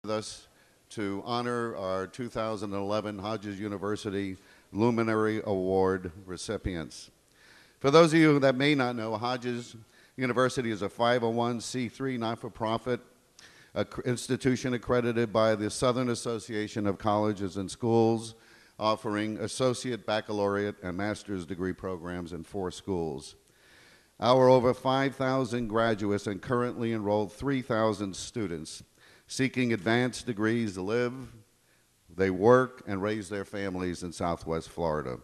with us to honor our 2011 Hodges University Luminary Award recipients. For those of you that may not know, Hodges University is a 501c3 not-for-profit institution accredited by the Southern Association of Colleges and Schools, offering associate, baccalaureate, and master's degree programs in 4 schools. Our over 5,000 graduates and currently enrolled 3,000 students seeking advanced degrees live, they work, and raise their families in Southwest Florida.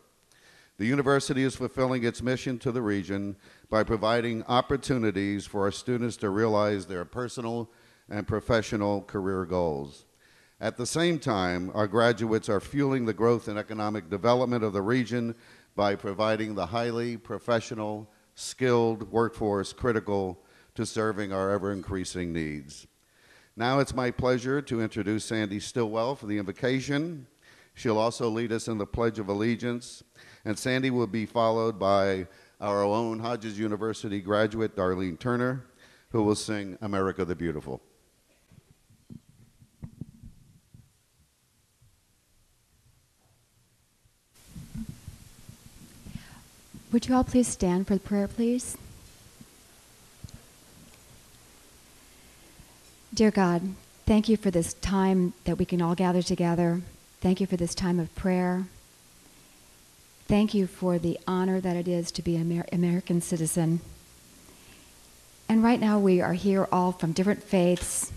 The university is fulfilling its mission to the region by providing opportunities for our students to realize their personal and professional career goals. At the same time, our graduates are fueling the growth and economic development of the region by providing the highly professional, skilled workforce critical to serving our ever-increasing needs. Now it's my pleasure to introduce Sandy Stillwell for the invocation. She'll also lead us in the Pledge of Allegiance, and Sandy will be followed by our own Hodges University graduate, Darlene Turner, who will sing America the Beautiful. Would you all please stand for the prayer, please? Dear God, thank you for this time that we can all gather together. Thank you for this time of prayer. Thank you for the honor that it is to be an American citizen. And right now we are here all from different faiths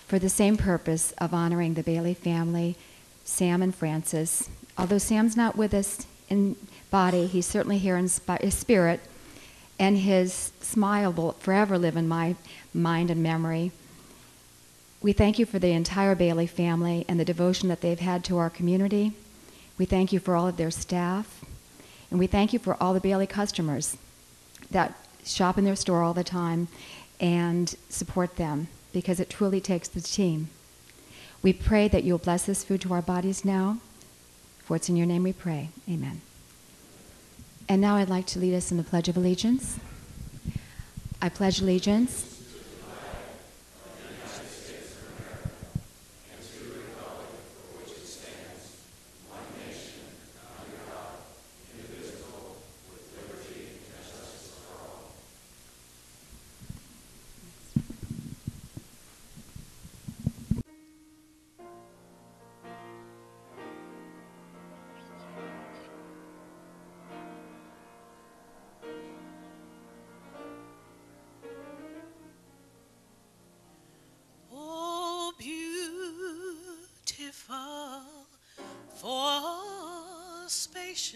for the same purpose of honoring the Bailey family, Sam and Francis. Although Sam's not with us in body, he's certainly here in spirit, and his smile will forever live in my mind and memory. We thank you for the entire Bailey family and the devotion that they've had to our community. We thank you for all of their staff, and we thank you for all the Bailey customers that shop in their store all the time and support them, because it truly takes the team. We pray that you'll bless this food to our bodies now, for it's in your name we pray. Amen. And now I'd like to lead us in the Pledge of Allegiance. I pledge allegiance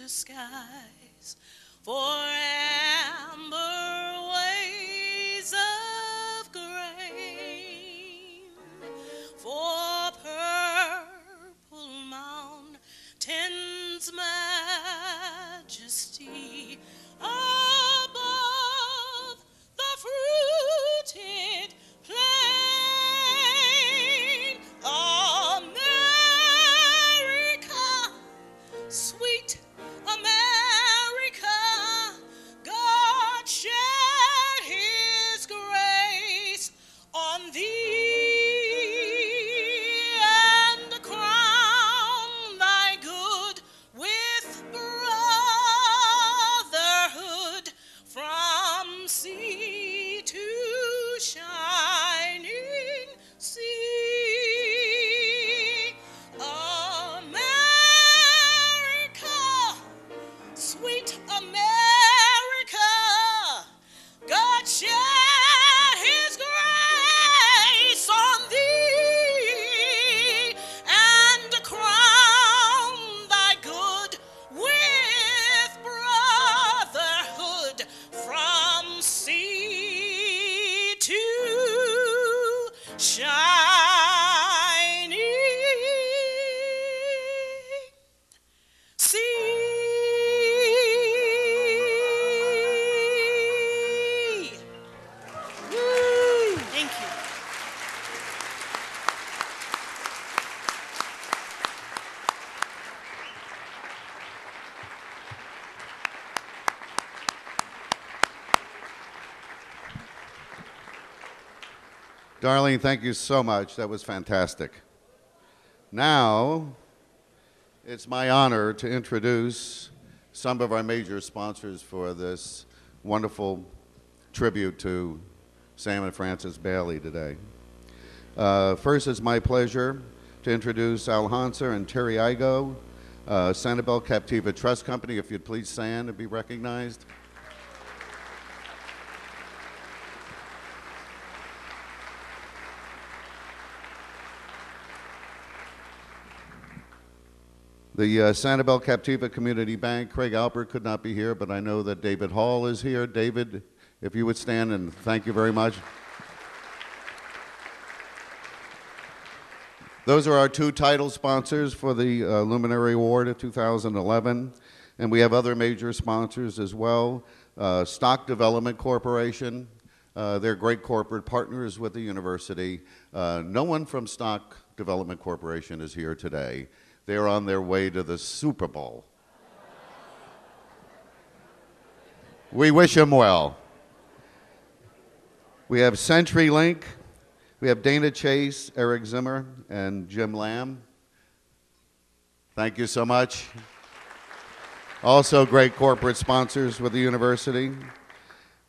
skies, for amber ways of grain, for purple mountains' majesty above the fruited plain. America, sweet America, God shall Darlene, thank you so much. That was fantastic. Now, it's my honor to introduce some of our major sponsors for this wonderful tribute to Sam and Frances Bailey today. First, it's my pleasure to introduce Al Hanser and Terry Igo, Sanibel Captiva Trust Company. If you'd please stand and be recognized. The Sanibel Captiva Community Bank, Craig Albert could not be here, but I know that David Hall is here. David, if you would stand, and thank you very much. Those are our two title sponsors for the Luminary Award of 2011, and we have other major sponsors as well. Stock Development Corporation, they're great corporate partners with the university. No one from Stock Development Corporation is here today. They're on their way to the Super Bowl. We wish them well. We have CenturyLink. We have Dana Chase, Eric Zimmer, and Jim Lamb. Thank you so much. Also great corporate sponsors with the university.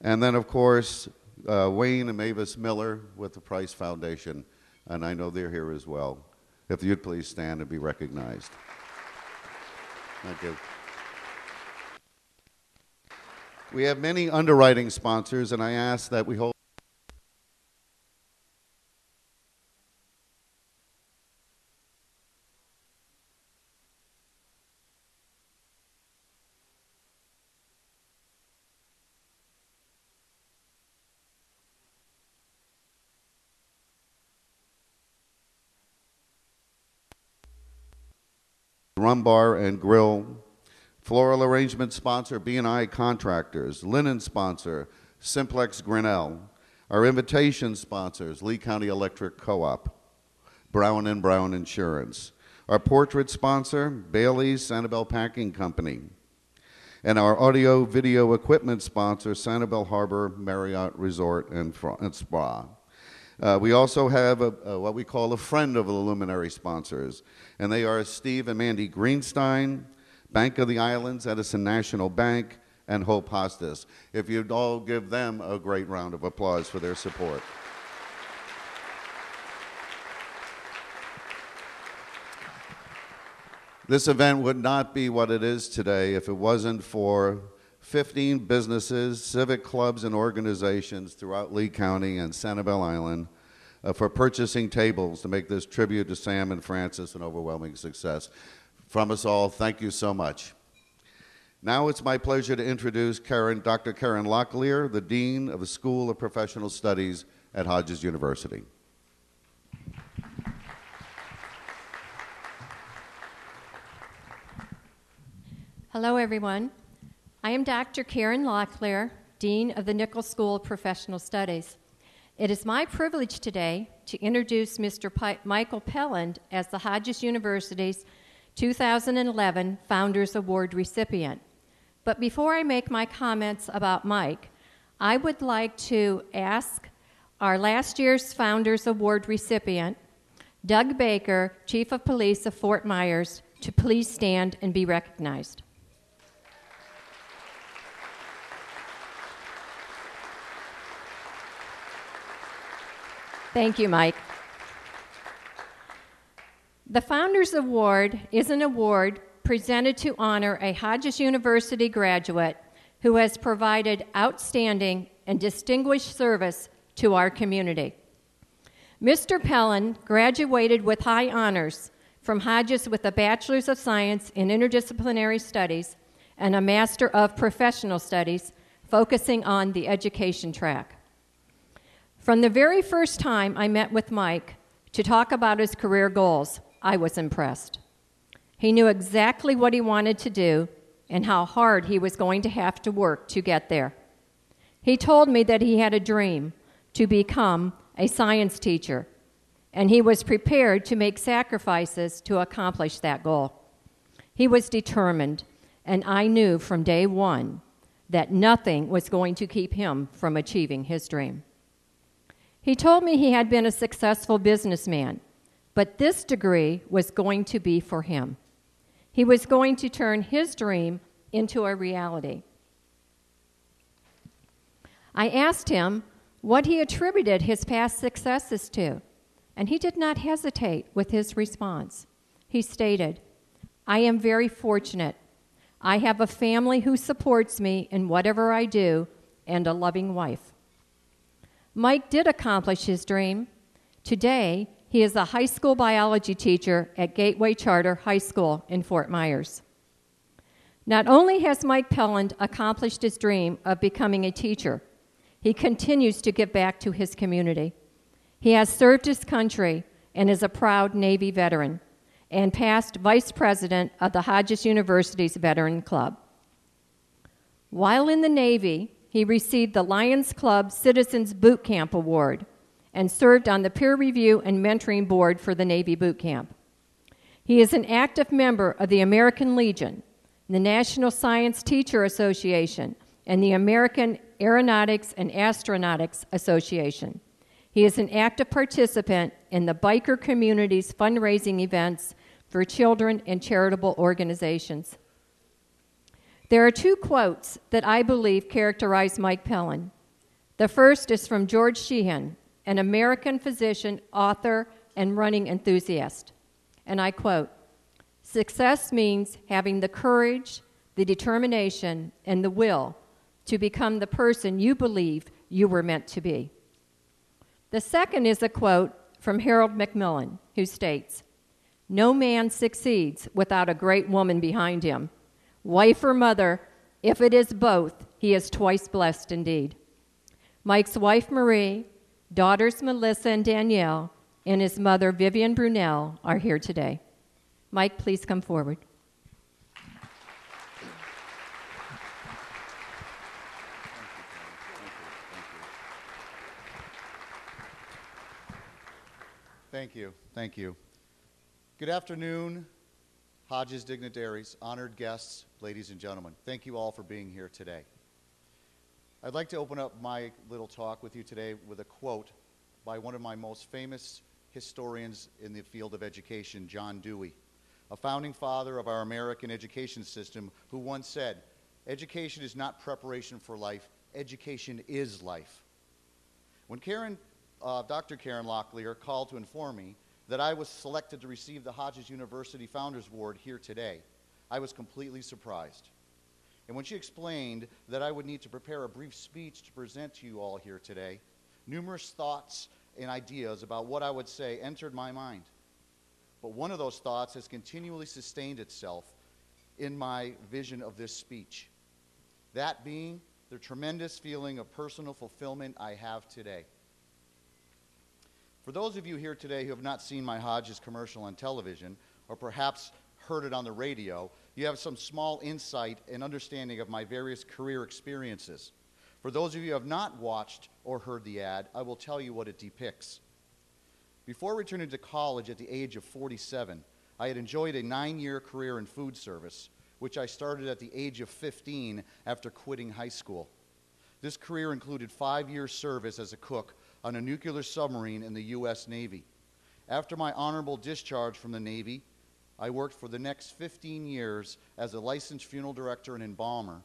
And then, of course, Wayne and Mavis Miller with the Price Foundation. And I know they're here as well. If you'd please stand and be recognized. Thank you. We have many underwriting sponsors, and I ask that we hold Rum Bar and Grill, floral arrangement sponsor B&I Contractors, linen sponsor Simplex Grinnell, our invitation sponsors Lee County Electric Co-op, Brown & Brown Insurance, our portrait sponsor Bailey's Sanibel Packing Company, and our audio video equipment sponsor Sanibel Harbour Marriott Resort and Spa. We also have what we call a friend of the Luminary sponsors, and they are Steve and Mandy Greenstein, Bank of the Islands, Edison National Bank, and Hope Hostas. If you'd all give them a great round of applause for their support. This event would not be what it is today if it wasn't for 15 businesses, civic clubs, and organizations throughout Lee County and Sanibel Island for purchasing tables to make this tribute to Sam and Frances an overwhelming success. From us all, thank you so much. Now it's my pleasure to introduce Dr. Karen Locklear, the Dean of the School of Professional Studies at Hodges University. Hello, everyone. I am Dr. Karen Locklear, Dean of the Nichols School of Professional Studies. It is my privilege today to introduce Mr. Michael Pelland as the Hodges University's 2011 Founders Award recipient. But before I make my comments about Mike, I would like to ask our last year's Founders Award recipient, Doug Baker, Chief of Police of Fort Myers, to please stand and be recognized. Thank you, Mike. The Founders Award is an award presented to honor a Hodges University graduate who has provided outstanding and distinguished service to our community. Mr. Pelland graduated with high honors from Hodges with a Bachelor's of Science in Interdisciplinary Studies and a Master of Professional Studies, focusing on the education track. From the very first time I met with Mike to talk about his career goals, I was impressed. He knew exactly what he wanted to do and how hard he was going to have to work to get there. He told me that he had a dream to become a science teacher, and he was prepared to make sacrifices to accomplish that goal. He was determined, and I knew from day one that nothing was going to keep him from achieving his dream. He told me he had been a successful businessman, but this degree was going to be for him. He was going to turn his dream into a reality. I asked him what he attributed his past successes to, and he did not hesitate with his response. He stated, "I am very fortunate. I have a family who supports me in whatever I do and a loving wife." Mike did accomplish his dream. Today, he is a high school biology teacher at Gateway Charter High School in Fort Myers. Not only has Mike Pelland accomplished his dream of becoming a teacher, he continues to give back to his community. He has served his country and is a proud Navy veteran and past vice president of the Hodges University's Veteran Club. While in the Navy, he received the Lions Club Citizens Boot Camp Award and served on the peer review and mentoring board for the Navy Boot Camp. He is an active member of the American Legion, the National Science Teacher Association, and the American Aeronautics and Astronautics Association. He is an active participant in the biker community's fundraising events for children and charitable organizations. There are two quotes that I believe characterize Mike Pelland. The first is from George Sheehan, an American physician, author, and running enthusiast. And I quote, "Success means having the courage, the determination, and the will to become the person you believe you were meant to be." The second is a quote from Harold Macmillan, who states, "No man succeeds without a great woman behind him. Wife or mother, if it is both, he is twice blessed indeed." Mike's wife, Marie, daughters Melissa and Danielle, and his mother, Vivian Brunel, are here today. Mike, please come forward. Thank you. Thank you. Good afternoon, Hodges dignitaries, honored guests, ladies and gentlemen. Thank you all for being here today. I'd like to open up my little talk with you today with a quote by one of my most famous historians in the field of education, John Dewey, a founding father of our American education system, who once said, "Education is not preparation for life, education is life." When Dr. Karen Locklear called to inform me that I was selected to receive the Hodges University Founders Award here today, I was completely surprised. And when she explained that I would need to prepare a brief speech to present to you all here today, numerous thoughts and ideas about what I would say entered my mind. But one of those thoughts has continually sustained itself in my vision of this speech, that being the tremendous feeling of personal fulfillment I have today. For those of you here today who have not seen my Hodges commercial on television, or perhaps heard it on the radio, you have some small insight and understanding of my various career experiences. For those of you who have not watched or heard the ad, I will tell you what it depicts. Before returning to college at the age of 47, I had enjoyed a 9-year career in food service, which I started at the age of 15 after quitting high school. This career included 5 years' service as a cook on a nuclear submarine in the U.S. Navy. After my honorable discharge from the Navy, I worked for the next 15 years as a licensed funeral director and embalmer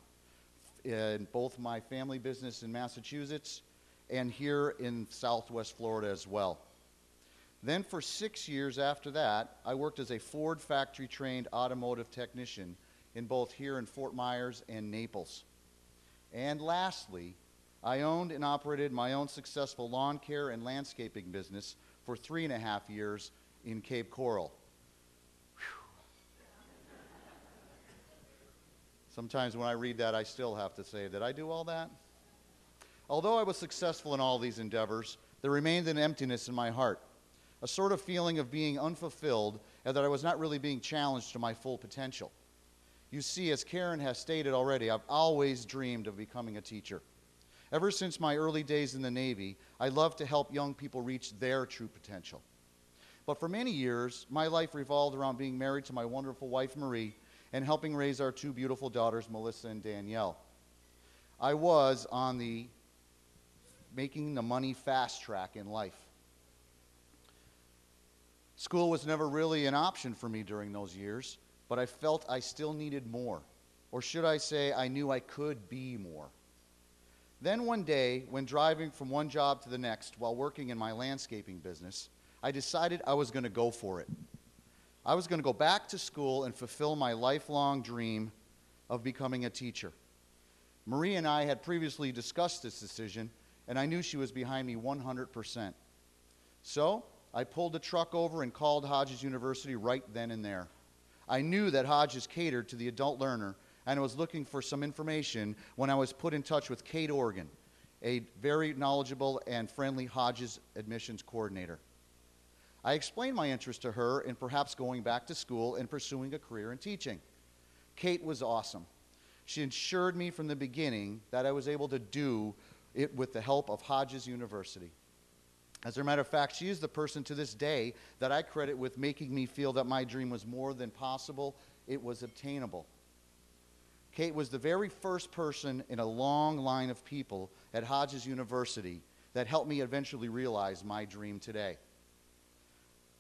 in both my family business in Massachusetts and here in Southwest Florida as well. Then for 6 years after that, I worked as a Ford factory-trained automotive technician in both here in Fort Myers and Naples. And lastly, I owned and operated my own successful lawn care and landscaping business for 3.5 years in Cape Coral. Whew. Sometimes when I read that, I still have to say, did I do all that? Although I was successful in all these endeavors, there remained an emptiness in my heart, a sort of feeling of being unfulfilled and that I was not really being challenged to my full potential. You see, as Karen has stated already, I've always dreamed of becoming a teacher. Ever since my early days in the Navy, I loved to help young people reach their true potential. But for many years, my life revolved around being married to my wonderful wife, Marie, and helping raise our 2 beautiful daughters, Melissa and Danielle. I was on the making the money fast track in life. School was never really an option for me during those years, but I felt I still needed more. Or should I say, I knew I could be more. Then one day, when driving from one job to the next while working in my landscaping business, I decided I was going to go for it. I was going to go back to school and fulfill my lifelong dream of becoming a teacher. Marie and I had previously discussed this decision, and I knew she was behind me 100%. So I pulled the truck over and called Hodges University right then and there. I knew that Hodges catered to the adult learner, and I was looking for some information when I was put in touch with Kate Organ, a very knowledgeable and friendly Hodges admissions coordinator. I explained my interest to her in perhaps going back to school and pursuing a career in teaching. Kate was awesome. She assured me from the beginning that I was able to do it with the help of Hodges University. As a matter of fact, she is the person to this day that I credit with making me feel that my dream was more than possible, it was obtainable. Kate was the very first person in a long line of people at Hodges University that helped me eventually realize my dream today.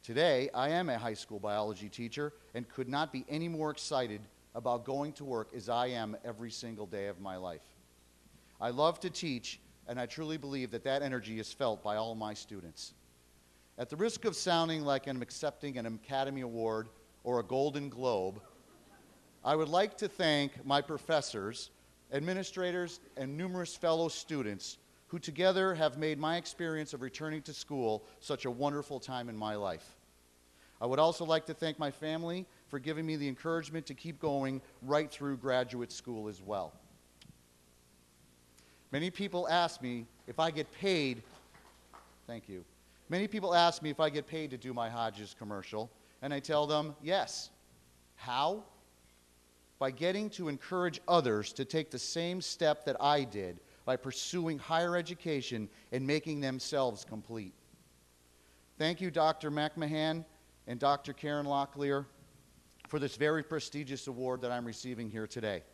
Today, I am a high school biology teacher and could not be any more excited about going to work as I am every single day of my life. I love to teach, and I truly believe that that energy is felt by all my students. At the risk of sounding like I'm accepting an Academy Award or a Golden Globe, I would like to thank my professors, administrators, and numerous fellow students who together have made my experience of returning to school such a wonderful time in my life. I would also like to thank my family for giving me the encouragement to keep going right through graduate school as well. Many people ask me if I get paid, thank you. Many people ask me if I get paid to do my Hodges commercial, and I tell them yes. How? By getting to encourage others to take the same step that I did by pursuing higher education and making themselves complete. Thank you, Dr. McMahon and Dr. Karen Locklear, for this very prestigious award that I'm receiving here today.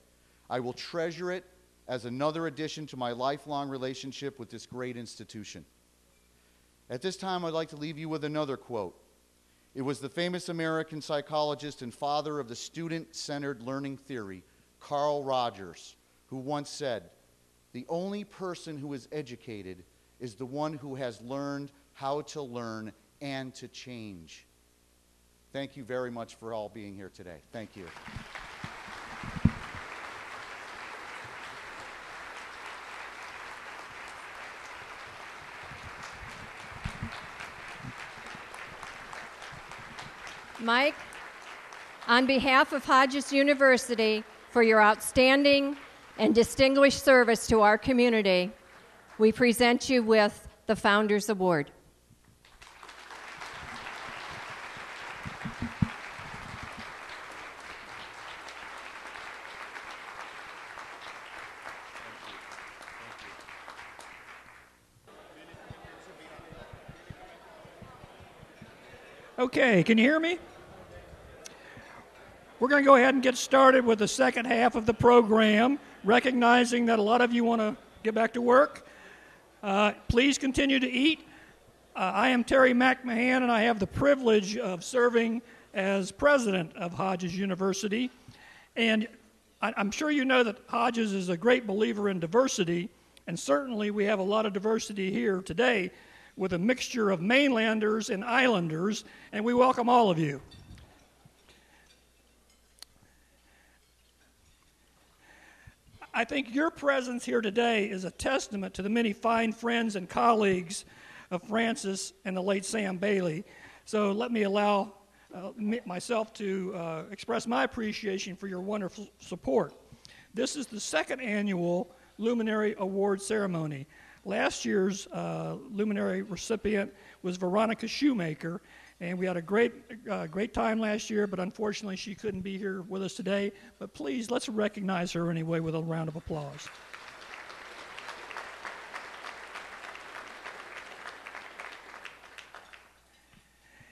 I will treasure it as another addition to my lifelong relationship with this great institution. At this time, I'd like to leave you with another quote. It was the famous American psychologist and father of the student-centered learning theory, Carl Rogers, who once said, "The only person who is educated is the one who has learned how to learn and to change." Thank you very much for all being here today. Thank you. Mike, on behalf of Hodges University, for your outstanding and distinguished service to our community, we present you with the Founders Award. Okay, can you hear me? We're going to go ahead and get started with the second half of the program, recognizing that a lot of you want to get back to work. Please continue to eat. I am Terry McMahon, and I have the privilege of serving as president of Hodges University. And I'm sure you know that Hodges is a great believer in diversity, and certainly we have a lot of diversity here today with a mixture of mainlanders and islanders, and we welcome all of you. I think your presence here today is a testament to the many fine friends and colleagues of Francis and the late Sam Bailey. So let me allow myself to express my appreciation for your wonderful support. This is the second annual Luminary Award ceremony. Last year's Luminary recipient was Veronica Shoemaker, and we had a great time last year, but unfortunately she couldn't be here with us today. But please, let's recognize her anyway with a round of applause.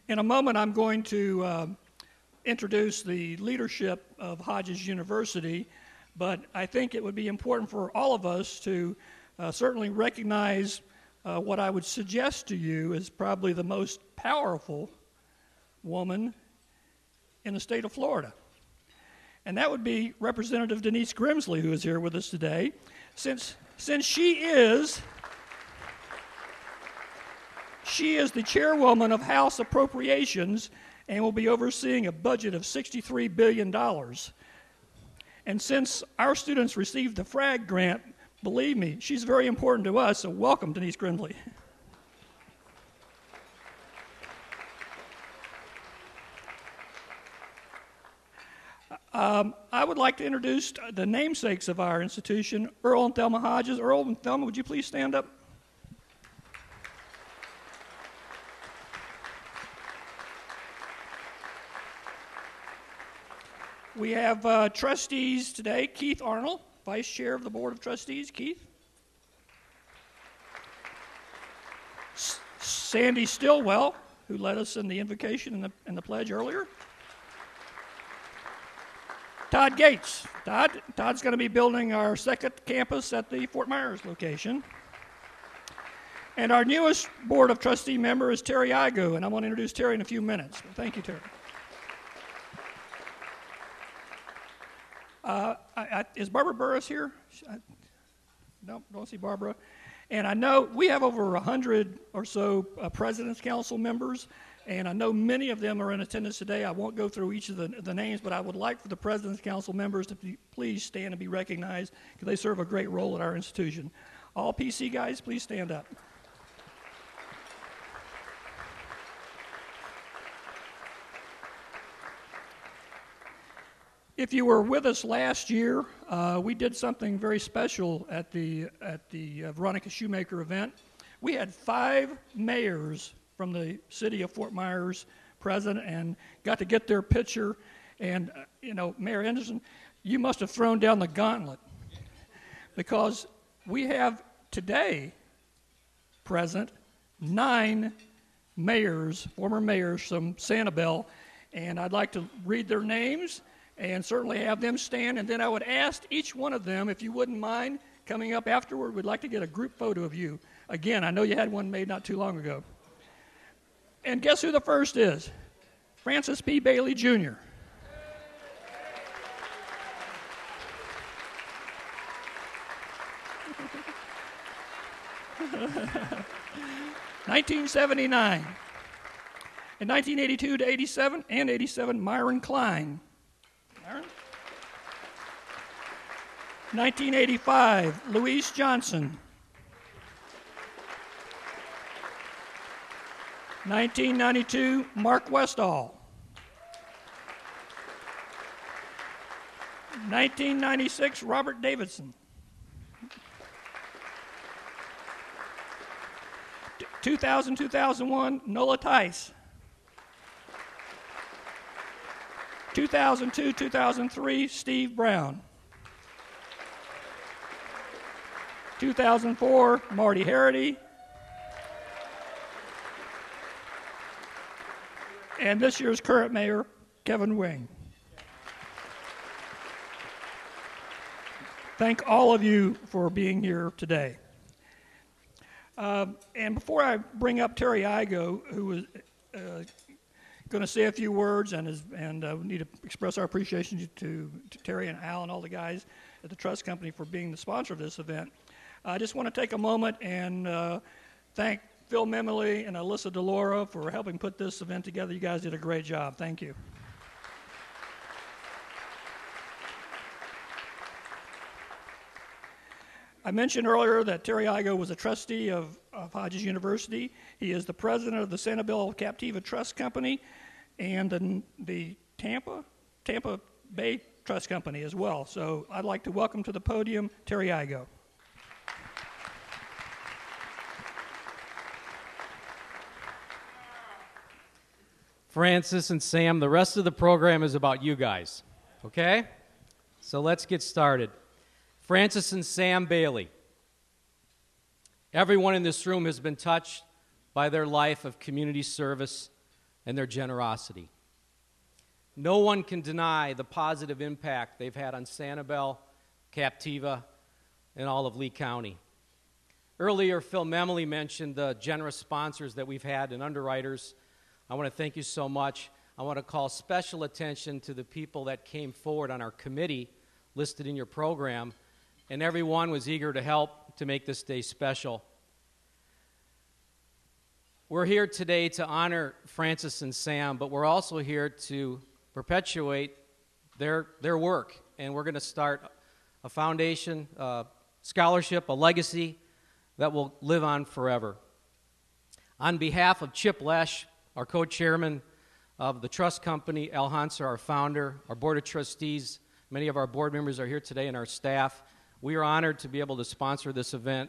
In a moment, I'm going to introduce the leadership of Hodges University, but I think it would be important for all of us to certainly recognize what I would suggest to you is probably the most powerful woman in the state of Florida. And that would be Representative Denise Grimsley, who is here with us today. Since she is the chairwoman of House Appropriations and will be overseeing a budget of $63 billion. And since our students received the FRAG grant, believe me, she's very important to us, so welcome, Denise Grimsley. I would like to introduce the namesakes of our institution, Earl and Thelma Hodges. Earl and Thelma, would you please stand up? We have trustees today, Keith Arnold, Vice Chair of the Board of Trustees. Keith. Sandy Stillwell, who led us in the invocation and the pledge earlier. Todd Gates. Todd's going to be building our second campus at the Fort Myers location. And our newest Board of Trustee member is Terry Igo, and I'm going to introduce Terry in a few minutes. Thank you, Terry. Is Barbara Burris here? No, don't see Barbara. And I know we have over 100 or so President's Council members, and I know many of them are in attendance today. I won't go through each of the names, but I would like for the President's Council members to please stand and be recognized because they serve a great role at our institution. All PC guys, please stand up. If you were with us last year, we did something very special at the Veronica Shoemaker event. We had 5 mayors from the city of Fort Myers present and got to get their picture. And, Mayor Henderson, you must have thrown down the gauntlet because we have today present 9 mayors, former mayors from Sanibel, and I'd like to read their names and certainly have them stand, and then I would ask each one of them, if you wouldn't mind coming up afterward, we'd like to get a group photo of you. Again, I know you had one made not too long ago. And guess who the first is? Francis P. Bailey, Jr. (1979). In 1982 to 87 and 87, Myron Klein. 1985, Louise Johnson. 1992, Mark Westall. 1996, Robert Davidson. 2000-2001, Nola Tice. 2002-2003, Steve Brown. 2004, Marty Harity. And this year's current mayor, Kevin Wing. Thank all of you for being here today. And before I bring up Terry Igo, who is going to say a few words and we need to express our appreciation to Terry and Al and all the guys at the Trust Company for being the sponsor of this event, I just want to take a moment and thank Phil Memley and Alyssa DeLaura for helping put this event together. You guys did a great job. Thank you. I mentioned earlier that Terry Igo was a trustee of Hodges University. He is the president of the Sanibel Captiva Trust Company and the Tampa Bay Trust Company as well. So I'd like to welcome to the podium Terry Igo. Francis and Sam, the rest of the program is about you guys, okay? So let's get started. Francis and Sam Bailey. Everyone in this room has been touched by their life of community service and their generosity. No one can deny the positive impact they've had on Sanibel, Captiva, and all of Lee County. Earlier, Phil Memley mentioned the generous sponsors that we've had and underwriters. I want to thank you so much. I want to call special attention to the people that came forward on our committee listed in your program, and everyone was eager to help to make this day special. We're here today to honor Francis and Sam, but we're also here to perpetuate their work, and we're going to start a foundation, a scholarship, a legacy that will live on forever. On behalf of Chip Lesh, our co-chairman of the trust company, Al Hanser, our founder, our board of trustees, many of our board members are here today, and our staff, we are honored to be able to sponsor this event.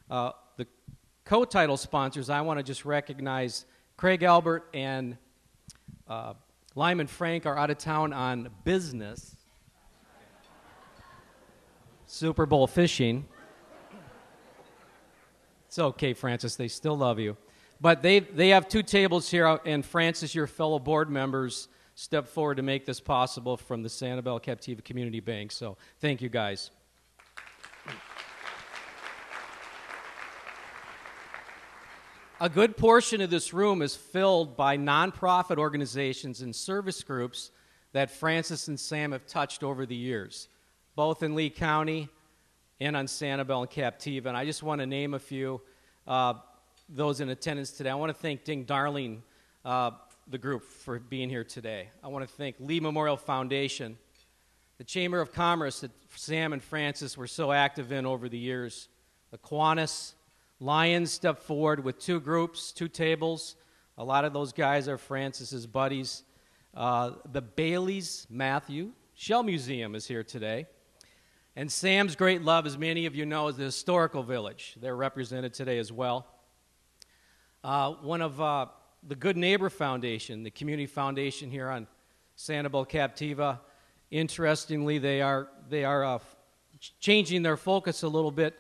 The co-title sponsors, I want to just recognize Craig Albert and Lyman Frank are out of town on business. Super Bowl fishing. It's okay, Francis, they still love you. But they have two tables here, and Francis, your fellow board members, stepped forward to make this possible from the Sanibel Captiva Community Bank. So thank you, guys. A good portion of this room is filled by nonprofit organizations and service groups that Francis and Sam have touched over the years, both in Lee County and on Sanibel and Captiva. And I just want to name a few. Those in attendance today. I want to thank Ding Darling, the group, for being here today. I want to thank Lee Memorial Foundation, the Chamber of Commerce that Sam and Francis were so active in over the years. The Kiwanis Lions stepped forward with two groups, two tables. A lot of those guys are Francis's buddies. The Bailey's Matthew Shell Museum is here today. And Sam's great love, as many of you know, is the Historical Village. They're represented today as well. One of the Good Neighbor Foundation, the community foundation here on Sanibel Captiva. Interestingly, they are changing their focus a little bit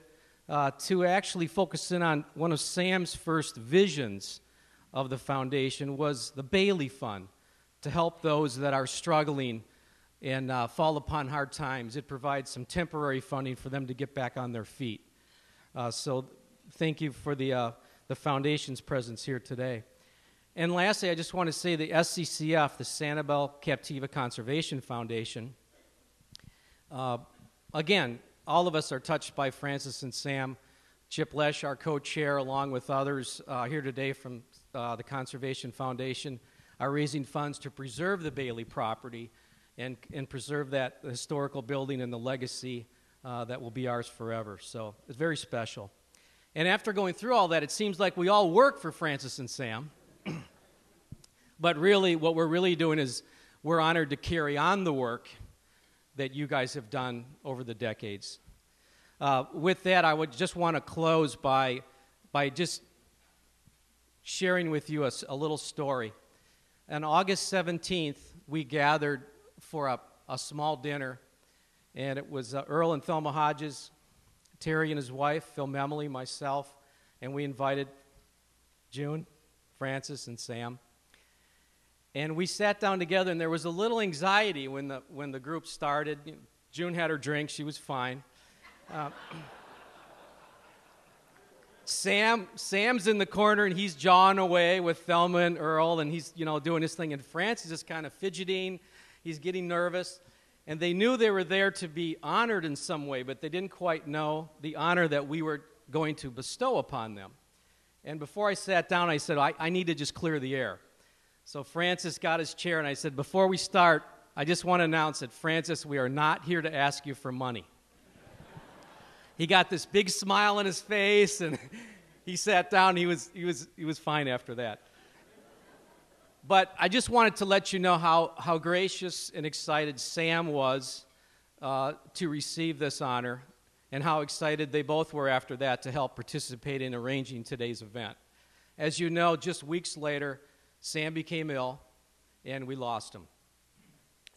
to actually focus in on one of Sam's first visions of the foundation was the Bailey Fund, to help those that are struggling and fall upon hard times. It provides some temporary funding for them to get back on their feet. So thank you for the foundation's presence here today. And lastly, I just want to say the SCCF, the Sanibel Captiva Conservation Foundation, again, all of us are touched by Francis and Sam. Chip Lesh, our co-chair, along with others here today from the Conservation Foundation, are raising funds to preserve the Bailey property and preserve that historical building and the legacy that will be ours forever. So it's very special. And after going through all that, it seems like we all work for Francis and Sam. But really, what we're really doing is we're honored to carry on the work that you guys have done over the decades. With that, I would just want to close by just sharing with you a little story. On August 17th, we gathered for a small dinner, and it was Earl and Thelma Hodges, Terry and his wife, Phil Memley, myself, and we invited June, Francis, and Sam. And we sat down together, and there was a little anxiety when the group started. June had her drink. She was fine. Sam's in the corner, and he's jawing away with Thelma and Earl, and he's doing his thing. And Francis is kind of fidgeting. He's getting nervous. And they knew they were there to be honored in some way, but they didn't quite know the honor that we were going to bestow upon them. And before I sat down, I said, I need to just clear the air. So Francis got his chair, and I said, before we start, I just want to announce that, Francis, we are not here to ask you for money. He got this big smile on his face, and he sat down. He was fine after that. But I just wanted to let you know how gracious and excited Sam was to receive this honor, and how excited they both were after that to help participate in arranging today's event. As you know, just weeks later, Sam became ill, and we lost him.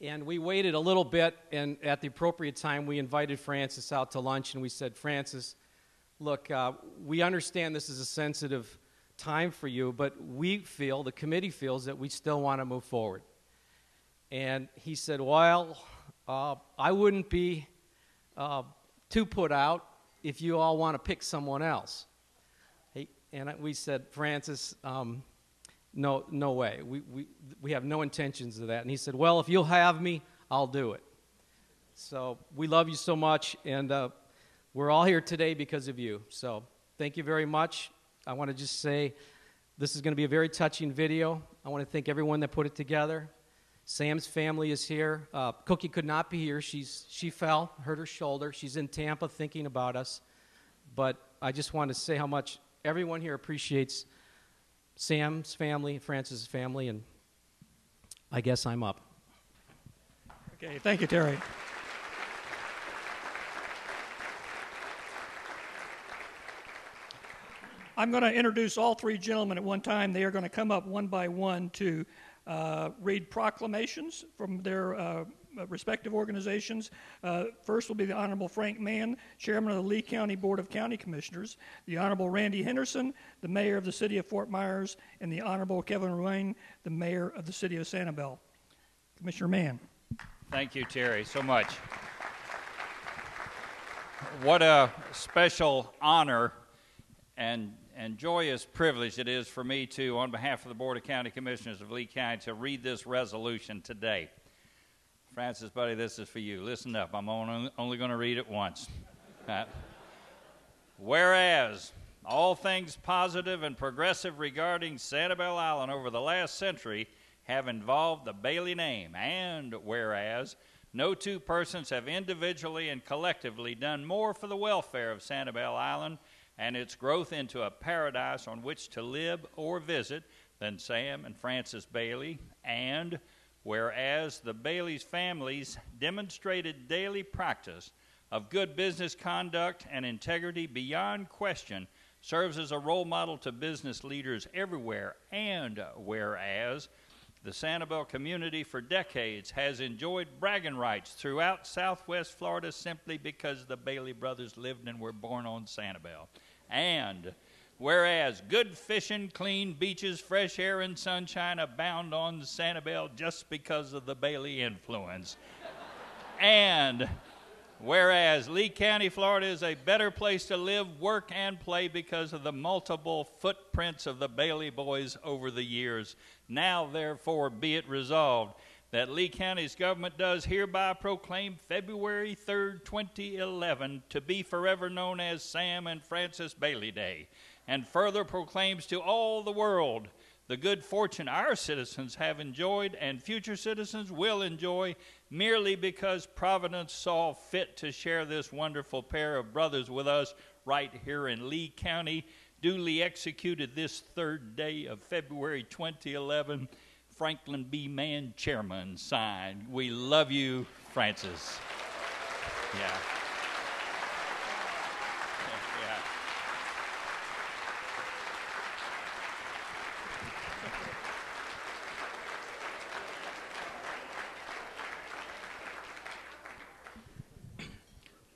And we waited a little bit, and at the appropriate time, we invited Francis out to lunch, and we said, Francis, look, we understand this is a sensitive time for you, but we feel, the committee feels, that we still want to move forward. And he said, well, I wouldn't be too put out if you all want to pick someone else. And we said, Francis, no way. We have no intentions of that. And he said, well, if you'll have me, I'll do it. So we love you so much, and we're all here today because of you. So thank you very much. I want to just say this is going to be a very touching video. I want to thank everyone that put it together. Sam's family is here. Cookie could not be here. She fell, hurt her shoulder. She's in Tampa thinking about us. But I just want to say how much everyone here appreciates Sam's family, Francis' family, and I guess I'm up. Okay, thank you, Terry. I'm going to introduce all three gentlemen at one time. They are going to come up one by one to read proclamations from their respective organizations. First will be the Honorable Frank Mann, Chairman of the Lee County Board of County Commissioners, the Honorable Randy Henderson, the Mayor of the City of Fort Myers, and the Honorable Kevin Ruane, the Mayor of the City of Sanibel. Commissioner Mann. Thank you, Terry, so much. What a special honor and joyous privilege it is for me to, on behalf of the Board of County Commissioners of Lee County, to read this resolution today. Francis, buddy, this is for you. Listen up. I'm only going to read it once. Whereas all things positive and progressive regarding Sanibel Island over the last century have involved the Bailey name, and whereas no two persons have individually and collectively done more for the welfare of Sanibel Island and its growth into a paradise on which to live or visit than Sam and Francis Bailey, and whereas the Bailey's families demonstrated daily practice of good business conduct and integrity beyond question serves as a role model to business leaders everywhere, and whereas the Sanibel community for decades has enjoyed bragging rights throughout Southwest Florida simply because the Bailey brothers lived and were born on Sanibel. And whereas good fishing, clean beaches, fresh air, and sunshine abound on Sanibel just because of the Bailey influence. And whereas Lee County, Florida is a better place to live, work, and play because of the multiple footprints of the Bailey boys over the years. Now, therefore, be it resolved that Lee County's government does hereby proclaim February 3rd, 2011 to be forever known as Sam and Francis Bailey Day, and further proclaims to all the world the good fortune our citizens have enjoyed and future citizens will enjoy merely because Providence saw fit to share this wonderful pair of brothers with us right here in Lee County, duly executed this third day of February 2011. Franklin B. Mann, Chairman, signed. We love you, Francis. Yeah.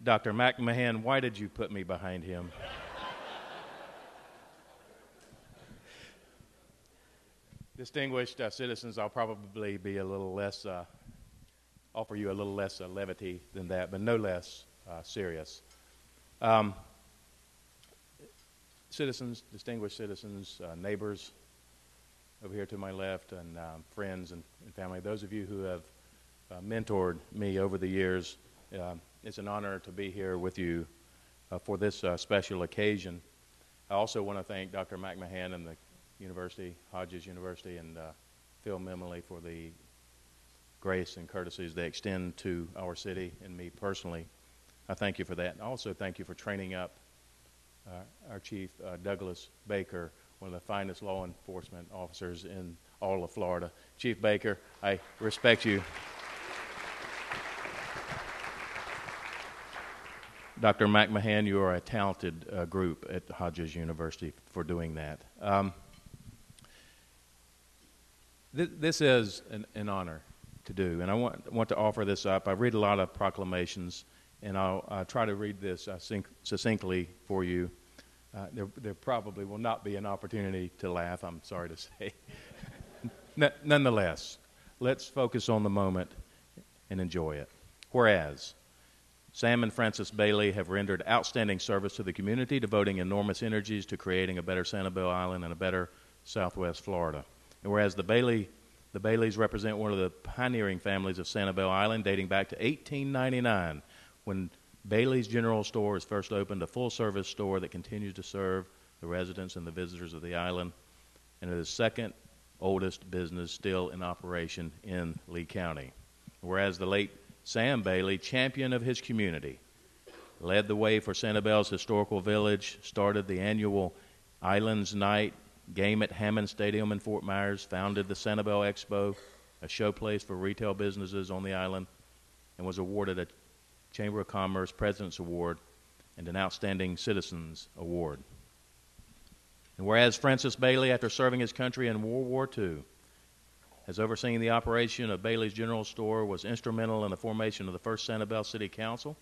Dr. McMahon, why did you put me behind him? Distinguished citizens, I'll probably be a little less, offer you a little less levity than that, but no less serious. Citizens, distinguished citizens, neighbors over here to my left, and friends and family, those of you who have mentored me over the years, it's an honor to be here with you for this special occasion. I also want to thank Dr. McMahon and the University, Hodges University, and Phil Memley for the grace and courtesies they extend to our city and me personally. I thank you for that. And also thank you for training up our Chief Douglas Baker, one of the finest law enforcement officers in all of Florida. Chief Baker, I respect you. Dr. McMahon, you are a talented group at Hodges University for doing that. This is an honor to do, and I want to offer this up. I read a lot of proclamations, and I'll try to read this succinctly for you. There probably will not be an opportunity to laugh, I'm sorry to say. Nonetheless, let's focus on the moment and enjoy it. Whereas, Sam and Frances Bailey have rendered outstanding service to the community, devoting enormous energies to creating a better Sanibel Island and a better Southwest Florida. And whereas the Baileys represent one of the pioneering families of Sanibel Island, dating back to 1899, when Bailey's General Store was first opened, a full-service store that continues to serve the residents and the visitors of the island, and it is the second oldest business still in operation in Lee County. Whereas the late Sam Bailey, champion of his community, led the way for Sanibel's historical village, started the annual Islands Night game at Hammond Stadium in Fort Myers, founded the Sanibel Expo, a showplace for retail businesses on the island, and was awarded a Chamber of Commerce President's Award and an Outstanding Citizens Award. And whereas Frances Bailey, after serving his country in World War II, has overseen the operation of Bailey's General Store, was instrumental in the formation of the first Sanibel City Council,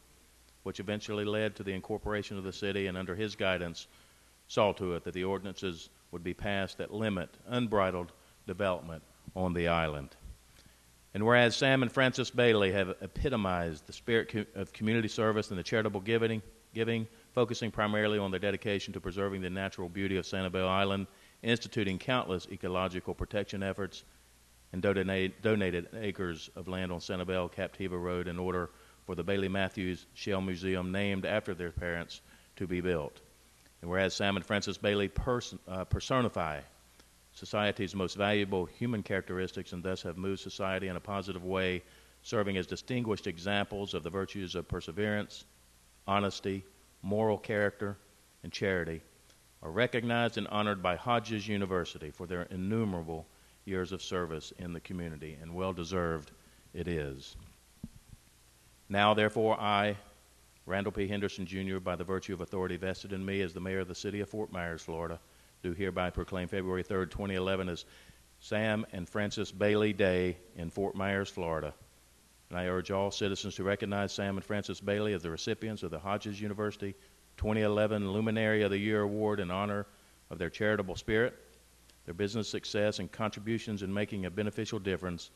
which eventually led to the incorporation of the city, and under his guidance saw to it that the ordinances would be passed that limit unbridled development on the island. And whereas Sam and Frances Bailey have epitomized the spirit of community service and the charitable giving, focusing primarily on their dedication to preserving the natural beauty of Sanibel Island, instituting countless ecological protection efforts, and donated acres of land on Sanibel Captiva Road in order for the Bailey Matthews Shell Museum, named after their parents, to be built. And whereas Sam and Frances Bailey personify society's most valuable human characteristics and thus have moved society in a positive way, serving as distinguished examples of the virtues of perseverance, honesty, moral character, and charity, are recognized and honored by Hodges University for their innumerable years of service in the community, and well-deserved it is. Now, therefore, I, Randall P. Henderson, Jr., by the virtue of authority vested in me as the mayor of the city of Fort Myers, Florida, do hereby proclaim February 3rd, 2011 as Sam and Frances Bailey Day in Fort Myers, Florida. And I urge all citizens to recognize Sam and Frances Bailey as the recipients of the Hodges University 2011 Luminary of the Year Award in honor of their charitable spirit, their business success, and contributions in making a beneficial difference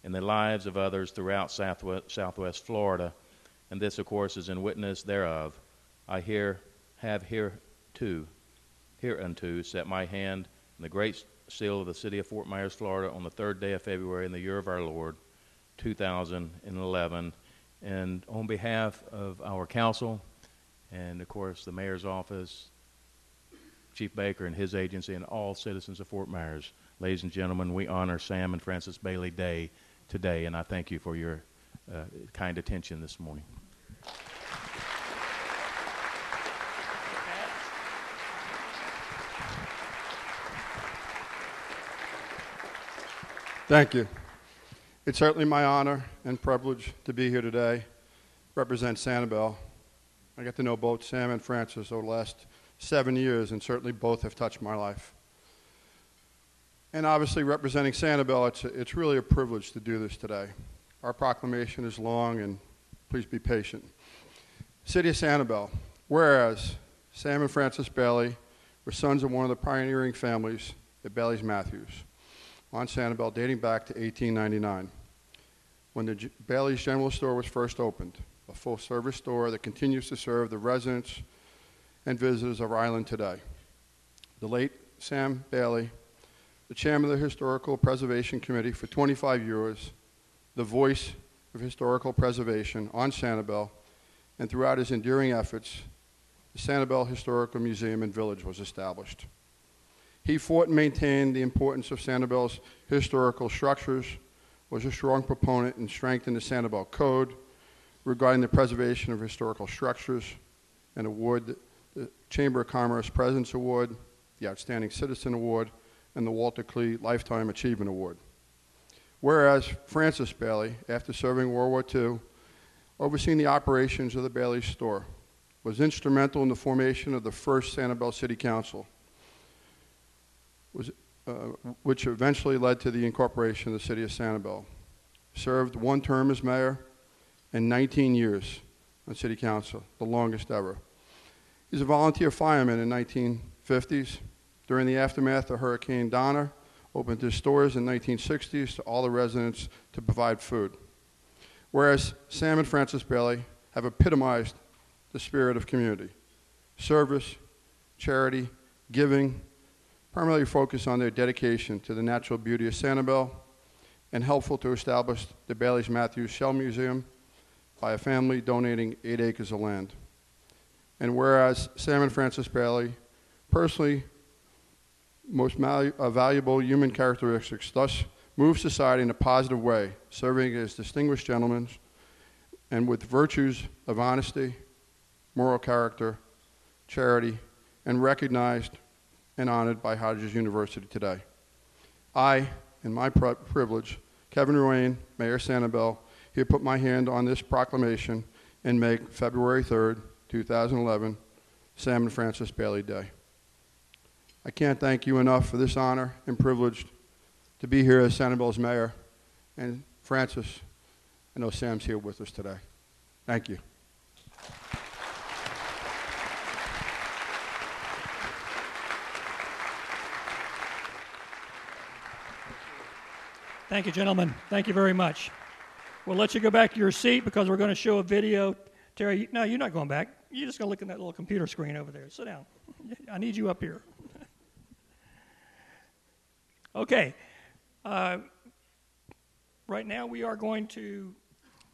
in the lives of others throughout Southwest Florida. And this, of course, is in witness thereof. I have hereunto set my hand in the great seal of the city of Fort Myers, Florida, on the 3rd day of February in the year of our Lord, 2011. And on behalf of our council and, of course, the mayor's office, Chief Baker and his agency, and all citizens of Fort Myers, ladies and gentlemen, we honor Sam and Frances Bailey Day today, and I thank you for your kind attention this morning. Thank you. It's certainly my honor and privilege to be here today, represent Sanibel. I got to know both Sam and Frances over the last 7 years, and certainly both have touched my life. And obviously, representing Sanibel, it's really a privilege to do this today. Our proclamation is long, and please be patient. City of Sanibel, whereas Sam and Frances Bailey were sons of one of the pioneering families, the Bailey's Matthews, on Sanibel, dating back to 1899, when the Bailey's General Store was first opened, a full-service store that continues to serve the residents and visitors of our island today. The late Sam Bailey, the chairman of the Historical Preservation Committee for 25 years, the voice of historical preservation on Sanibel, and throughout his enduring efforts, the Sanibel Historical Museum and Village was established. He fought and maintained the importance of Sanibel's historical structures, was a strong proponent and strengthened the Sanibel Code regarding the preservation of historical structures, and awarded the Chamber of Commerce President's Award, the Outstanding Citizen Award, and the Walter Klee Lifetime Achievement Award. Whereas Frances Bailey, after serving World War II, overseeing the operations of the Bailey's store, was instrumental in the formation of the first Sanibel City Council, which eventually led to the incorporation of the city of Sanibel. Served one term as mayor and 19 years on city council, the longest ever. He's a volunteer fireman in the 1950s. During the aftermath of Hurricane Donna, opened his stores in the 1960s to all the residents to provide food. Whereas Sam and Frances Bailey have epitomized the spirit of community, service, charity, giving, primarily focused on their dedication to the natural beauty of Sanibel, and helpful to establish the Bailey's Matthews Shell Museum by a family donating 8 acres of land. And whereas Sam and Frances Bailey personally most valuable human characteristics thus move society in a positive way, serving as distinguished gentlemen and with virtues of honesty, moral character, charity, and recognized and honored by Hodges University today. I, in my privilege, Kevin Ruane, Mayor Sanibel, here put my hand on this proclamation and make February 3rd, 2011, Sam and Frances Bailey Day. I can't thank you enough for this honor and privilege to be here as Sanibel's mayor. And Frances, I know Sam's here with us today. Thank you. Thank you, gentlemen. Thank you very much. We'll let you go back to your seat because we're going to show a video. Terry, no, you're not going back. You're just going to look at that little computer screen over there. Sit down. I need you up here. Okay. Right now we are going to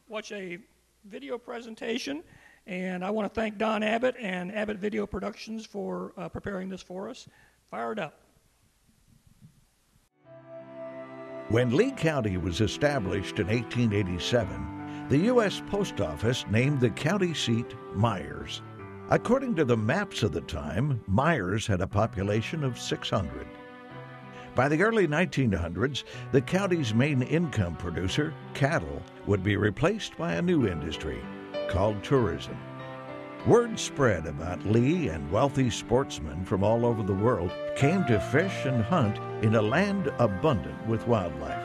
watch a video presentation, and I want to thank Don Abbott and Abbott Video Productions for preparing this for us. Fire it up. When Lee County was established in 1887, the U.S. Post Office named the county seat Myers. According to the maps of the time, Myers had a population of 600. By the early 1900s, the county's main income producer, cattle, would be replaced by a new industry called tourism. Word spread about Lee, and wealthy sportsmen from all over the world came to fish and hunt in a land abundant with wildlife.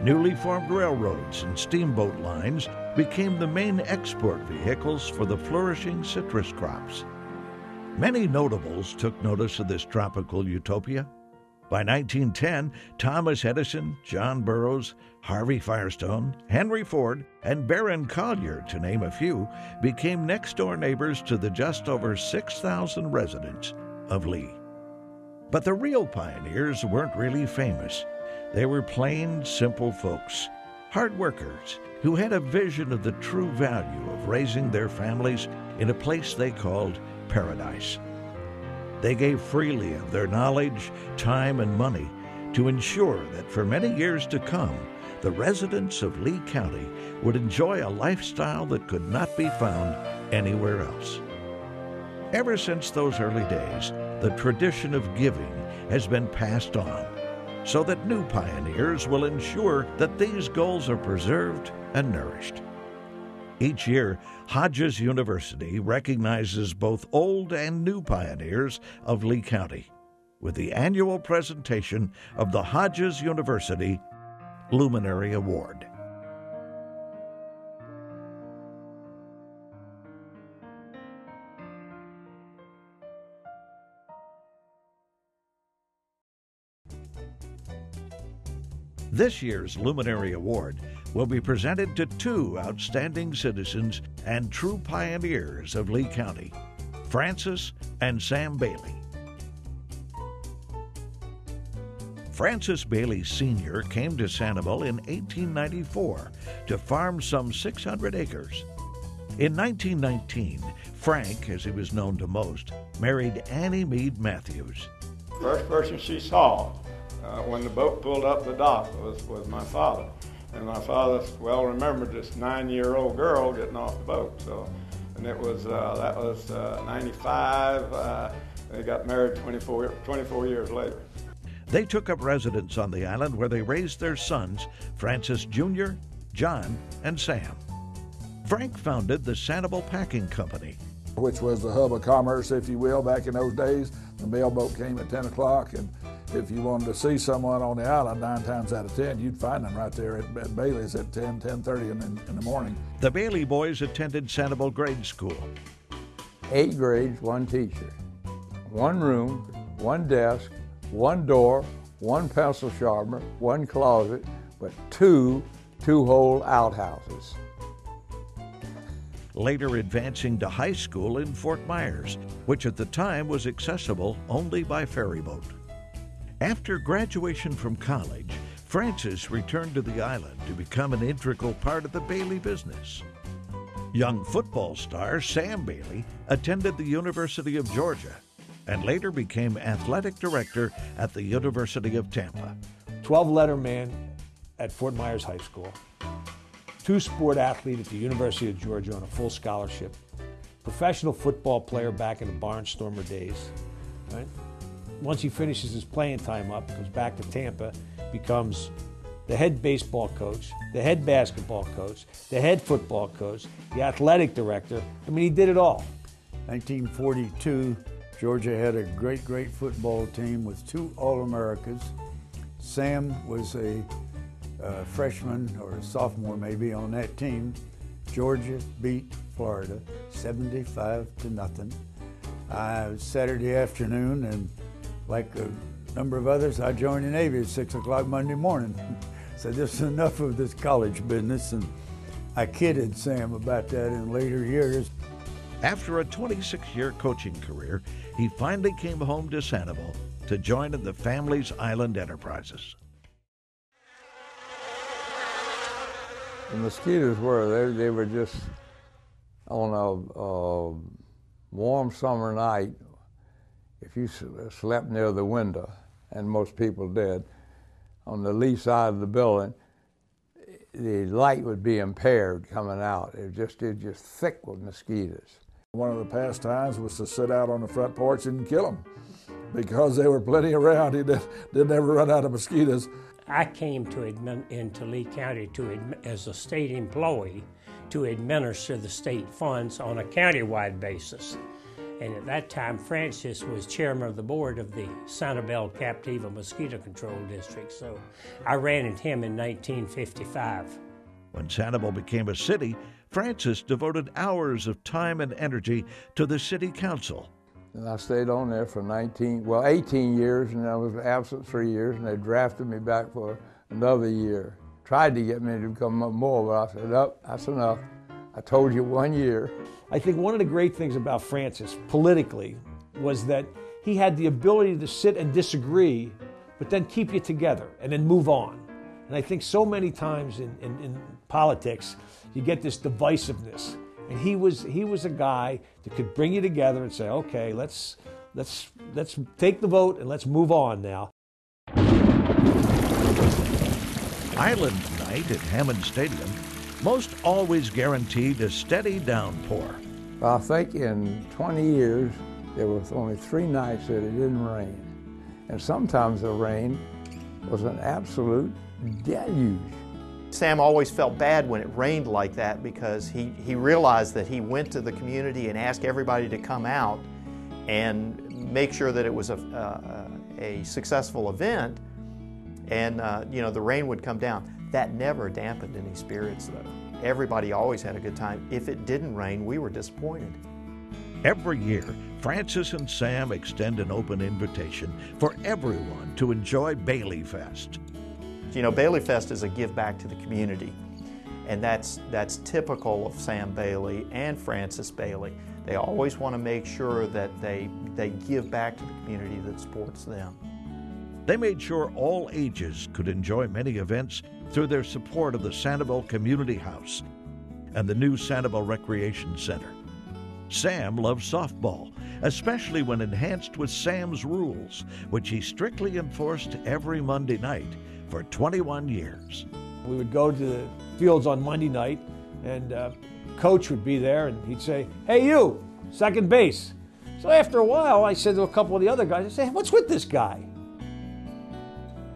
Newly formed railroads and steamboat lines became the main export vehicles for the flourishing citrus crops. Many notables took notice of this tropical utopia. By 1910, Thomas Edison, John Burroughs, Harvey Firestone, Henry Ford, and Baron Collier, to name a few, became next-door neighbors to the just over 6,000 residents of Lee. But the real pioneers weren't really famous. They were plain, simple folks, hard workers who had a vision of the true value of raising their families in a place they called paradise. They gave freely of their knowledge, time, and money to ensure that for many years to come, the residents of Lee County would enjoy a lifestyle that could not be found anywhere else. Ever since those early days, the tradition of giving has been passed on, so that new pioneers will ensure that these goals are preserved and nourished. Each year, Hodges University recognizes both old and new pioneers of Lee County with the annual presentation of the Hodges University Luminary Award. This year's Luminary Award will be presented to two outstanding citizens and true pioneers of Lee County, Frances and Sam Bailey. Frances Bailey Sr. came to Sanibel in 1894 to farm some 600 acres. In 1919, Frank, as he was known to most, married Annie Meade Matthews. First person she saw when the boat pulled up the dock was my father. And my father well remembered this 9-year-old girl getting off the boat. And it was that was 95. They got married 24 years later. They took up residence on the island where they raised their sons, Francis Jr., John, and Sam. Frank founded the Sanibel Packing Company, which was the hub of commerce, if you will, back in those days. The mailboat came at 10 o'clock, and if you wanted to see someone on the island, 9 times out of 10, you'd find them right there at Bailey's at 10:30 in the morning. The Bailey boys attended Sanibel grade school. 8 grades, 1 teacher, 1 room, 1 desk, 1 door, 1 pencil sharpener, 1 closet, but 2 two-hole outhouses. later advancing to high school in Fort Myers, which at the time was accessible only by ferry boat. After graduation from college, Francis returned to the island to become an integral part of the Bailey business. Young football star Sam Bailey attended the University of Georgia and later became athletic director at the University of Tampa. 12-letter man at Fort Myers High School, two-sport athlete at the University of Georgia on a full scholarship, professional football player back in the Barnstormer days. Right? Once he finishes his playing time up, comes back to Tampa, becomes the head baseball coach, the head basketball coach, the head football coach, the athletic director. I mean, he did it all. 1942, Georgia had a great, great football team with 2 All-Americas. Sam was a freshman or a sophomore maybe on that team. Georgia beat Florida 75-0. Saturday afternoon, and like a number of others, I joined the Navy at 6 o'clock Monday morning. So this is enough of this college business, and I kidded Sam about that in later years. After a 26-year coaching career, he finally came home to Sanibel to join in the family's island enterprises. The mosquitoes they were just on a warm summer night. If you slept near the window, and most people did, on the lee side of the building, the light would be impaired coming out. It just thick with mosquitoes. One of the pastimes was to sit out on the front porch and kill them, because there were plenty around. He didn't ever run out of mosquitoes. I came into Lee County as a state employee to administer the state funds on a countywide basis. And at that time, Francis was chairman of the board of the Sanibel Captiva Mosquito Control District, so I ran into him in 1955. When Sanibel became a city, Francis devoted hours of time and energy to the city council. And I stayed on there for 18 years, and I was absent 3 years, and they drafted me back for another year. Tried to get me to come more, but I said, nope, that's enough. I told you 1 year. I think one of the great things about Francis, politically, was that he had the ability to sit and disagree, but then keep you together and then move on. And I think so many times in politics, you get this divisiveness. And he was a guy that could bring you together and say, okay, let's take the vote and let's move on now. Island night at Hammond Stadium most always guaranteed a steady downpour. I think in 20 years, there was only 3 nights that it didn't rain. And sometimes the rain was an absolute deluge. Sam always felt bad when it rained like that, because he realized that he went to the community and asked everybody to come out and make sure that it was a successful event, and the rain would come down. That never dampened any spirits, though. Everybody always had a good time. If it didn't rain, we were disappointed. Every year, Francis and Sam extend an open invitation for everyone to enjoy Bailey Fest. You know, Bailey Fest is a give back to the community, and that's typical of Sam Bailey and Francis Bailey. They always want to make sure that they give back to the community that supports them. They made sure all ages could enjoy many events through their support of the Sanibel Community House and the new Sanibel Recreation Center. Sam loves softball, especially when enhanced with Sam's rules, which he strictly enforced every Monday night for 21 years. We would go to the fields on Monday night, and coach would be there, and he'd say, hey, you, second base. So after a while, I said to a couple of the other guys, I said, hey, what's with this guy?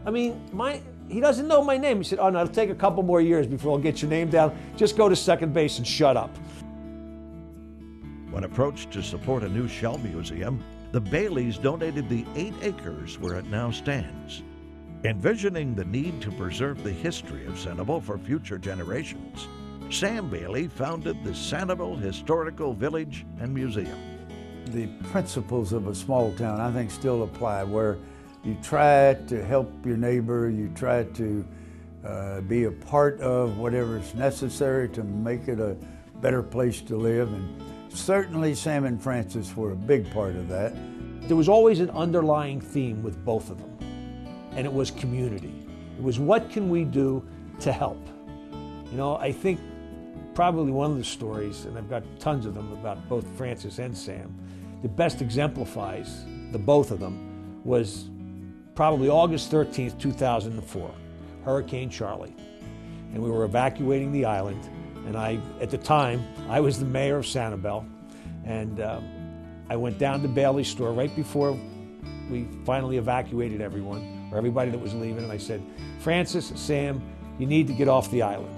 I mean, he doesn't know my name. He said, oh, no, it'll take a couple more years before I'll get your name down. Just go to second base and shut up. When approached to support a new shell museum, the Baileys donated the 8 acres where it now stands. Envisioning the need to preserve the history of Sanibel for future generations, Sam Bailey founded the Sanibel Historical Village and Museum. The principles of a small town, I think, still apply, where you try to help your neighbor, you try to be a part of whatever's necessary to make it a better place to live, and certainly Sam and Francis were a big part of that. There was always an underlying theme with both of them, and it was community. It was, what can we do to help? You know, I think probably one of the stories, and I've got tons of them about both Francis and Sam, that best exemplifies the both of them was probably August 13th, 2004, Hurricane Charlie. And we were evacuating the island, and at the time, I was the mayor of Sanibel, and I went down to Bailey's store right before we finally evacuated everyone, or everybody that was leaving, and I said, Francis, Sam, you need to get off the island.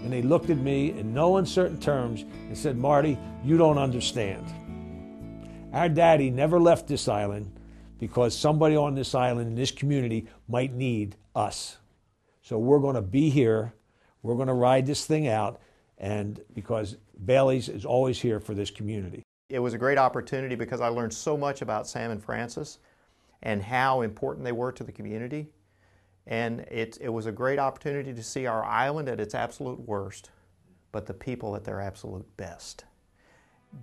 And they looked at me in no uncertain terms and said, Marty, you don't understand. Our daddy never left this island because somebody on this island in this community might need us. So we're going to be here, we're going to ride this thing out, and because Bailey's is always here for this community. It was a great opportunity because I learned so much about Sam and Francis and how important they were to the community. And it was a great opportunity to see our island at its absolute worst, but the people at their absolute best.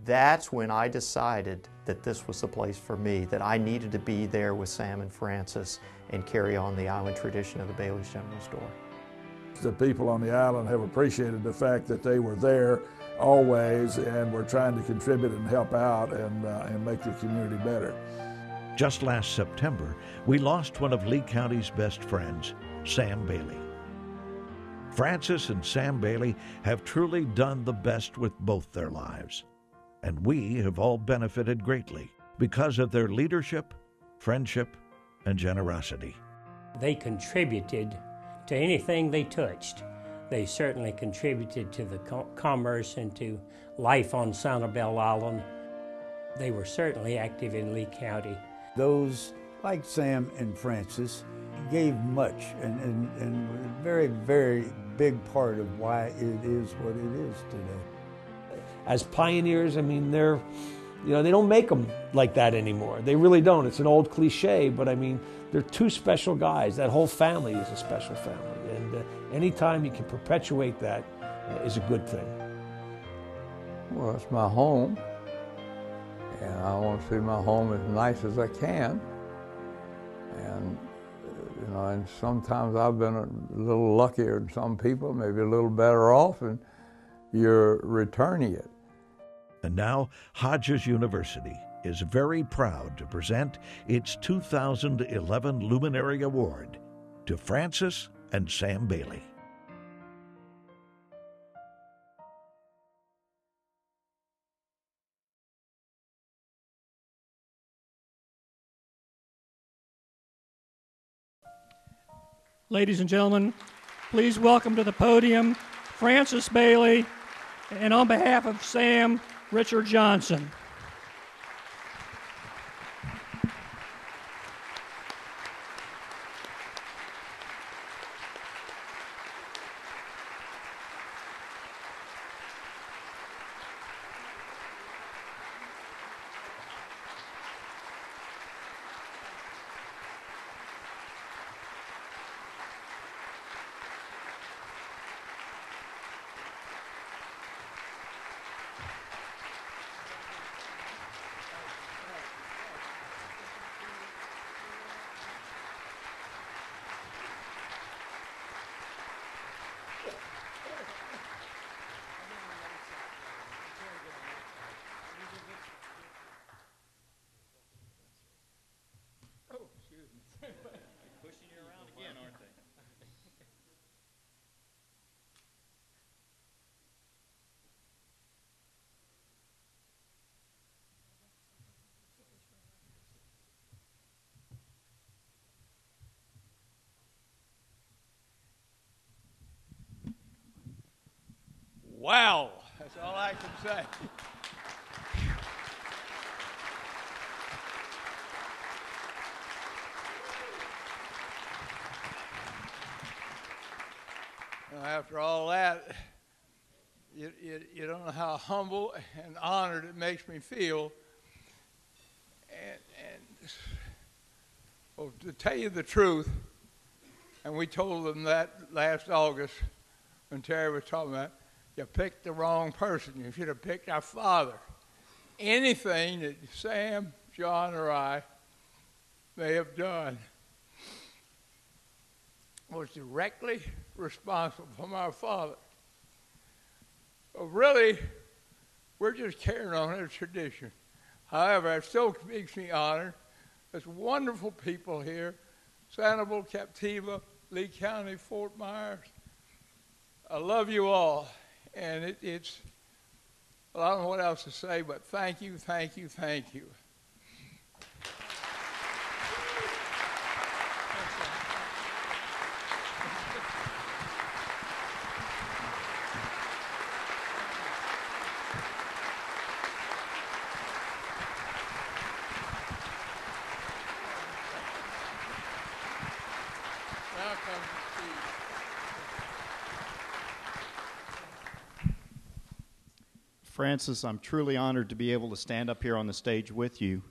That's when I decided that this was the place for me, that I needed to be there with Sam and Francis and carry on the island tradition of the Bailey's General Store. The people on the island have appreciated the fact that they were there always and were trying to contribute and help out and make the community better. Just last September, we lost one of Lee County's best friends, Sam Bailey. Francis and Sam Bailey have truly done the best with both their lives, and we have all benefited greatly because of their leadership, friendship, and generosity. They contributed to anything they touched. They certainly contributed to the commerce and to life on Sanibel Island. They were certainly active in Lee County. Those, like Sam and Francis, gave much and a very, very big part of why it is what it is today. As pioneers, I mean, they don't make them like that anymore. They really don't. It's an old cliche, but I mean, they're two special guys. That whole family is a special family. And anytime you can perpetuate that is a good thing. Well, it's my home. And I want to see my home as nice as I can. And, and sometimes I've been a little luckier than some people, maybe a little better off, and you're returning it. And now, Hodges University is very proud to present its 2011 Luminary Award to Francis and Sam Bailey. Ladies and gentlemen, please welcome to the podium Francis Bailey, and on behalf of Sam, Richard Johnson. Pushing you around again, aren't they? Wow, that's all I can say. After all that, you don't know how humble and honored it makes me feel. And well, to tell you the truth, and we told them that last August when Terry was talking about it, you picked the wrong person. You should have picked our father. Anything that Sam, John, or I may have done was directly responsible from our father. But really, we're just carrying on a tradition. However, it still makes me honored. There's wonderful people here. Sanibel, Captiva, Lee County, Fort Myers. I love you all. And it's, well, I don't know what else to say, but thank you, thank you, thank you. Francis, I'm truly honored to be able to stand up here on the stage with you.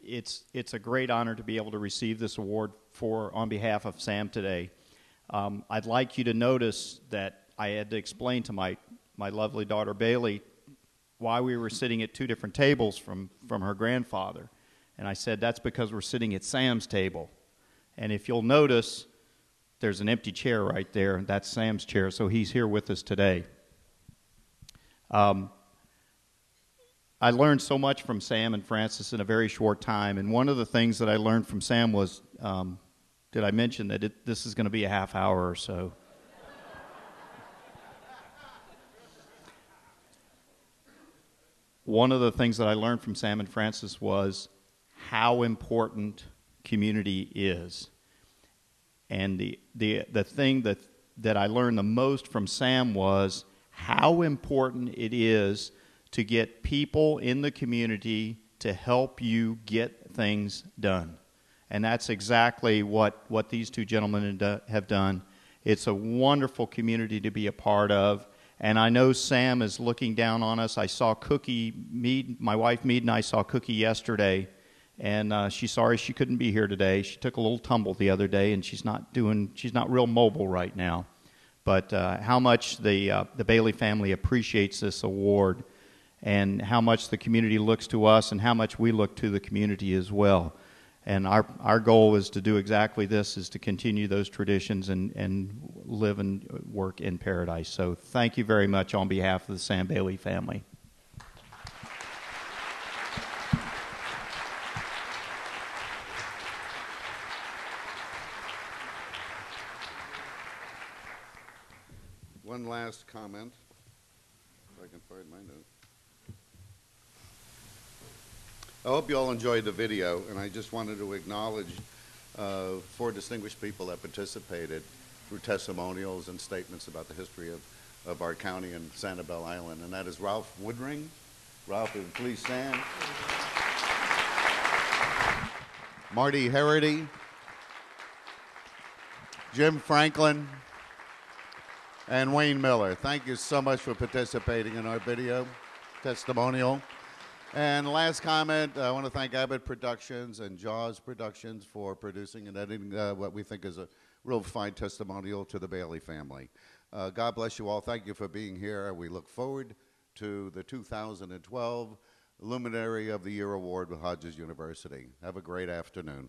It's a great honor to be able to receive this award on behalf of Sam today. I'd like you to notice that I had to explain to my lovely daughter Bailey why we were sitting at two different tables from her grandfather. And I said, that's because we're sitting at Sam's table. And if you'll notice, there's an empty chair right there. That's Sam's chair, so he's here with us today. I learned so much from Sam and Francis in a very short time, and one of the things that I learned from Sam was, did I mention that this is going to be a half hour or so? One of the things that I learned from Sam and Francis was how important community is. And the thing that I learned the most from Sam was how important it is to get people in the community to help you get things done. And that's exactly what these two gentlemen have done. It's a wonderful community to be a part of. And I know Sam is looking down on us. I saw Cookie Mead, my wife Mead and I saw Cookie yesterday. And she's sorry she couldn't be here today. She took a little tumble the other day, and she's not real mobile right now. But how much the Bailey family appreciates this award, and how much the community looks to us, and how much we look to the community as well. And our goal is to do exactly this: is to continue those traditions and live and work in paradise. So thank you very much on behalf of the Sam Bailey family. One last comment, if I can find my note. I hope you all enjoyed the video, and I just wanted to acknowledge 4 distinguished people that participated through testimonials and statements about the history of our county and Sanibel Island, and that is Ralph Woodring. Ralph, please stand. Marty Herity, Jim Franklin, and Wayne Miller. Thank you so much for participating in our video testimonial. And last comment, I want to thank Abbott Productions and Jaws Productions for producing and editing what we think is a real fine testimonial to the Bailey family. God bless you all. Thank you for being here. We look forward to the 2012 Luminary of the Year Award with Hodges University. Have a great afternoon.